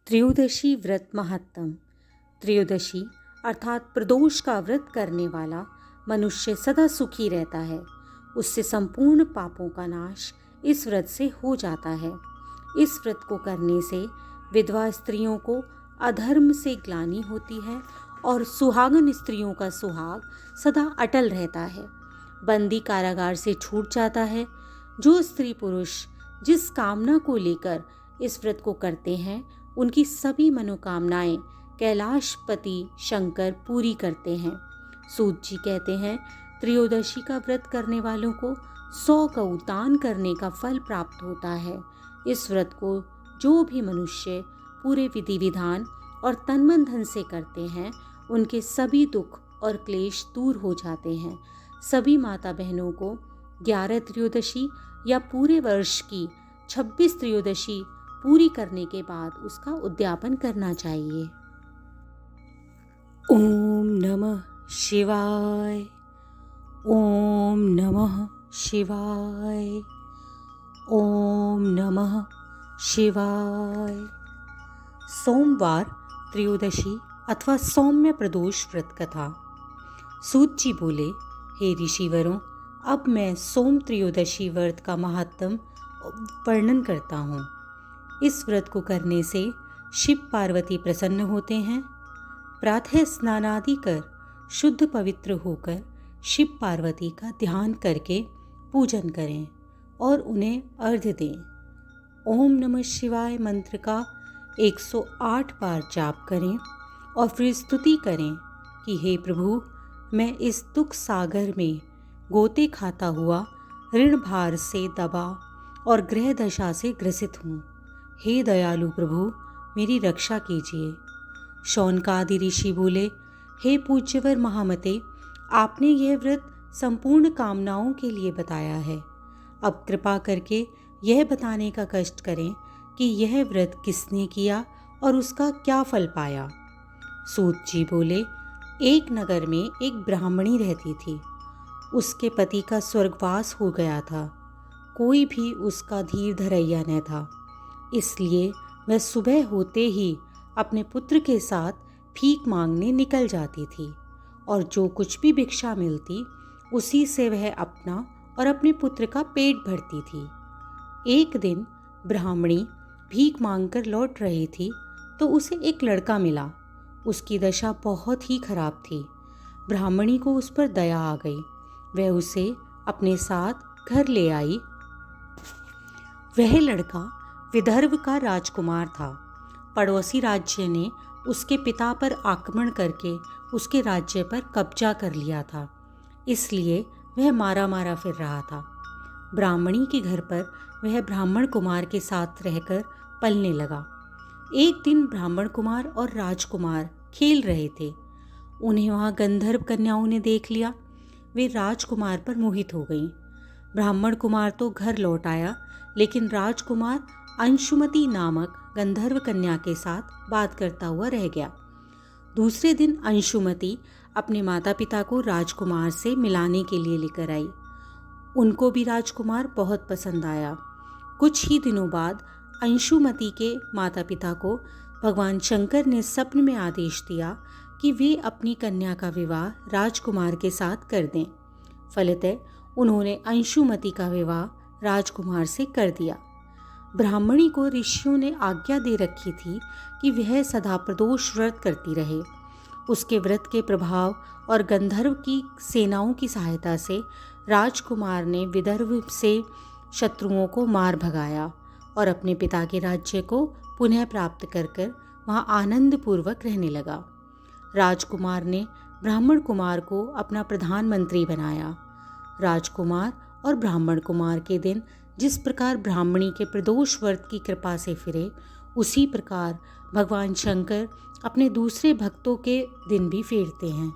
त्रयोदशी व्रत महत्तम। त्रयोदशी अर्थात प्रदोष का व्रत करने वाला मनुष्य सदा सुखी रहता है। उससे संपूर्ण पापों का नाश इस व्रत से हो जाता है। इस व्रत को करने से विधवा स्त्रियों को अधर्म से ग्लानि होती है और सुहागन स्त्रियों का सुहाग सदा अटल रहता है। बंदी कारागार से छूट जाता है। जो स्त्री पुरुष जिस कामना को लेकर इस व्रत को करते हैं उनकी सभी मनोकामनाएं कैलाशपति शंकर पूरी करते हैं। सूत जी कहते हैं, त्रयोदशी का व्रत करने वालों को 100 गऊ दान करने का फल प्राप्त होता है। इस व्रत को जो भी मनुष्य पूरे विधि विधान और तन मन धन से करते हैं उनके सभी दुख और क्लेश दूर हो जाते हैं। सभी माता बहनों को 11 त्रयोदशी या पूरे वर्ष की 26 त्रयोदशी पूरी करने के बाद उसका उद्यापन करना चाहिए। ओम नमः शिवाय। ओम नमः शिवाय। ओम नमः शिवाय। सोमवार त्रयोदशी अथवा सौम्य प्रदोष व्रत कथा। सूत जी बोले, हे ऋषिवरों, अब मैं सोम त्रयोदशी व्रत का महात्म वर्णन करता हूँ। इस व्रत को करने से शिव पार्वती प्रसन्न होते हैं। प्रातः स्नानादि कर शुद्ध पवित्र होकर शिव पार्वती का ध्यान करके पूजन करें और उन्हें अर्घ्य दें। ओम नमः शिवाय मंत्र का 108 बार जाप करें और फिर स्तुति करें कि हे प्रभु, मैं इस दुख सागर में गोते खाता हुआ ऋण भार से दबा और ग्रह दशा से ग्रसित हूँ। हे दयालु प्रभु, मेरी रक्षा कीजिए। शौनकादि ऋषि बोले, हे पूज्यवर महामते, आपने यह व्रत संपूर्ण कामनाओं के लिए बताया है। अब कृपा करके यह बताने का कष्ट करें कि यह व्रत किसने किया और उसका क्या फल पाया। सूत जी बोले, एक नगर में एक ब्राह्मणी रहती थी। उसके पति का स्वर्गवास हो गया था। कोई भी उसका धीर धरैया न था। इसलिए वह सुबह होते ही अपने पुत्र के साथ भीख मांगने निकल जाती थी और जो कुछ भी भिक्षा मिलती उसी से वह अपना और अपने पुत्र का पेट भरती थी। एक दिन ब्राह्मणी भीख मांगकर लौट रही थी तो उसे एक लड़का मिला। उसकी दशा बहुत ही खराब थी। ब्राह्मणी को उस पर दया आ गई। वह उसे अपने साथ घर ले आई। वह लड़का विदर्भ का राजकुमार था। पड़ोसी राज्य ने उसके पिता पर आक्रमण करके उसके राज्य पर कब्जा कर लिया था, इसलिए वह मारा मारा फिर रहा था। ब्राह्मणी के घर पर वह ब्राह्मण कुमार के साथ रहकर पलने लगा। एक दिन ब्राह्मण कुमार और राजकुमार खेल रहे थे। उन्हें वहाँ गंधर्व कन्याओं ने देख लिया। वे राजकुमार पर मोहित हो गईं। ब्राह्मण कुमार तो घर लौट आया, लेकिन राजकुमार अंशुमति नामक गंधर्व कन्या के साथ बात करता हुआ रह गया। दूसरे दिन अंशुमति अपने माता पिता को राजकुमार से मिलाने के लिए लेकर आई। उनको भी राजकुमार बहुत पसंद आया। कुछ ही दिनों बाद अंशुमति के माता पिता को भगवान शंकर ने स्वप्न में आदेश दिया कि वे अपनी कन्या का विवाह राजकुमार के साथ कर दें। फलतः उन्होंने अंशुमति का विवाह राजकुमार से कर दिया। ब्राह्मणी को ऋषियों ने आज्ञा दे रखी थी कि वह सदा प्रदोष व्रत करती रहे। उसके व्रत के प्रभाव और गंधर्व की सेनाओं की सहायता से राजकुमार ने विदर्भ से शत्रुओं को मार भगाया और अपने पिता के राज्य को पुनः प्राप्त कर वहाँ आनंद पूर्वक रहने लगा। राजकुमार ने ब्राह्मण कुमार को अपना प्रधानमंत्री बनाया। राजकुमार और ब्राह्मण कुमार के दिन जिस प्रकार ब्राह्मणी के प्रदोष व्रत की कृपा से फिरे, उसी प्रकार भगवान शंकर अपने दूसरे भक्तों के दिन भी फेरते हैं।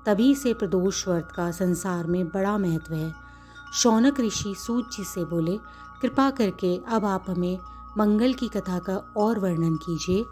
तभी से प्रदोष व्रत का संसार में बड़ा महत्व है। शौनक ऋषि सूत जी से बोले, कृपा करके अब आप हमें मंगल की कथा का और वर्णन कीजिए।